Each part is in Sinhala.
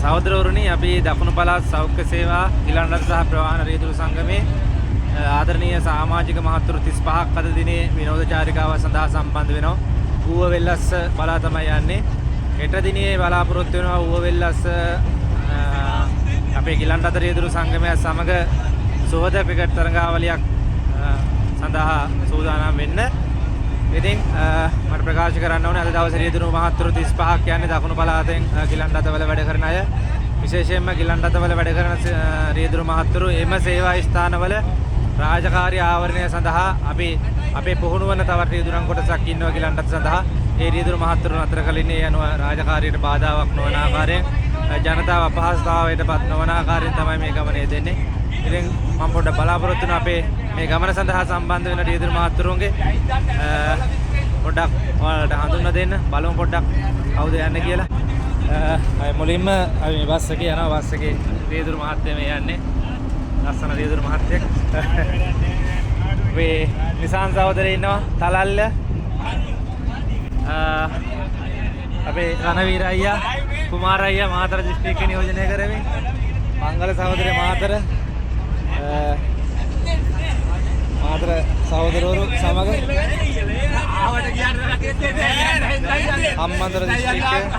සහෝදරවරුනි අපි දකුණු පළාත් සෞඛ්‍ය සේවා ගිලන්රට සහ ප්‍රවාහන රියදුරු සංගමේ ආදරණීය සමාජික මහත්තුරු 35ක් අද දිනේ විනෝද චාරිකාව සඳහා සම්බන්ධ වෙනවා. ඌව වෙල්ලස්ස බලා තමයි යන්නේ. හෙට දිනේ බලාපොරොත්තු වෙනවා ඌව වෙල්ලස්ස අපේ ගිලන්රට රියදුරු සංගමය සමග සුවද ක්‍රිකට් තරඟාවලියක් සඳහා සූදානම් වෙන්න. ඉතින් මට ප්‍රකාශ කරන්න ඕනේ අද දවසේ රියදුරු මහත්තුරු 35ක් යන්නේ දකුණු පළාතෙන් ගිලන්රට වල වැඩ කරන අය. විශේෂයෙන්ම ගිලන්රට වල වැඩ කරන රියදුරු මහත්තුරු එම සේවා ස්ථානවල රාජකාරී ආවරණය සඳහා අපි අපේ පුහුණු වන තවත් රියදුරන් කොටසක් ඉන්නවා ගිලන්රට සඳහා. ඒ රියදුරු මහත්තුරු අතර කලින් ඒ යනවා රාජකාරියට බාධාවක් නොවන ආකාරයෙන් ජනතාව අපහසුතාවයට පත් නොවන ආකාරයෙන් තමයි මේ ගමනේ දෙන්නේ. ඉතින් මම පොඩ්ඩක් බලාපොරොත්තු වෙනවා අපේ මේ ගමන සඳහා සම්බන්ධ වෙන රියදුරු මහත්තුරුන්ගේ පොඩ්ඩක් ඔයාලට හඳුන්වා දෙන්න බලමු පොඩ්ඩක් කවුද යන්නේ කියලා. මුලින්ම අපි මේ බස් එකේ යනවා. බස් එකේ රියදුරු මහත්තයා මේ යන්නේ. ලස්සන රියදුරු මහත්තයෙක්. මේ නිසාන් සහෝදරයෝ ඉන්නවා තලල්ල. අපේ රණවීර අයියා කුමාර අයියා මාතර දිස්ත්‍රික්කේ නියෝජනය කරමින් මංගල සහෝදරයා මාතර සහෝදරවරු සමග හම්බන්තොට දිස්ත්‍රික්කයේ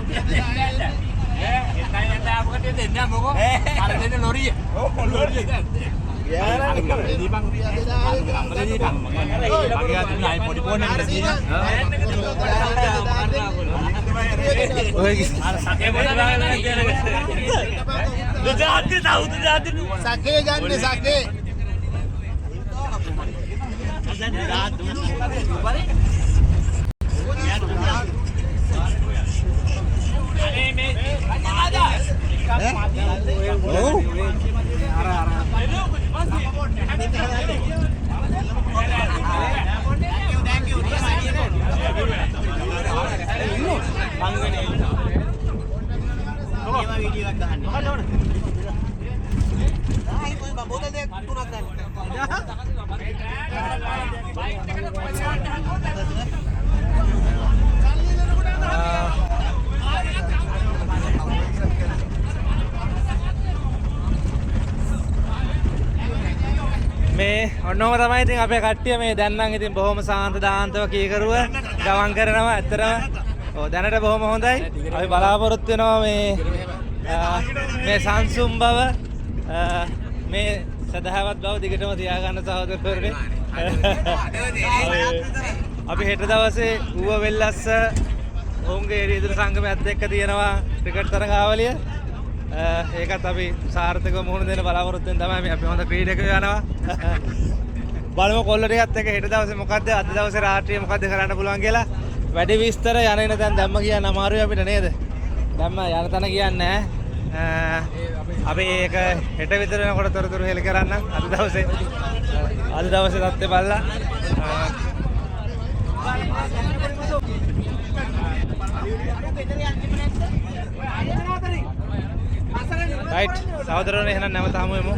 මේ ඔන්නෝම තමයි ඉතින් අපේ කට්ටිය මේ දැන් නම් ඉතින් බොහොම සාන්ත දාන්තව කීකරුව ගමන් කරනවා. ඇත්තටම ඔව් දැනට බොහොම හොඳයි. අපි බලාපොරොත්තු වෙනවා මේ සංසුම් බව මේ සදාවත් බව දිගටම තියාගන්න සහෝදරවරුනි. අපි හෙට දවසේ ඌව වෙල්ලස්ස ඔවුන්ගේ රියදුරු සංගමයත් එක්ක තියෙනවා ක්‍රිකට් තරඟාවලිය. ඒකත් අපි සාර්ථකව මුහුණ දෙන්න බලාපොරොත්තු වෙන තමයි අපි හොඳ ක්‍රීඩකයෝ යනවා. බලමු කොල්ල ටිකත් එක්ක හෙට දවසේ මොකද්ද අද දවසේ රාත්‍රියේ මොකද්ද කරන්න පුළුවන් කියලා. වැඩි විස්තර යන එන තැන් දැම්ම කියන්න අමාරුයි අපිට නේද? දැම්ම යන තැන කියන්නේ අපි ඒක හෙට විතර වෙනකොට තොරතුරු හෙළ කරන්න අද දවසේ තත්ත්වය බලලා රයිට් සහෝදරවරුනි එහෙනම් නැවත හමු වෙමු.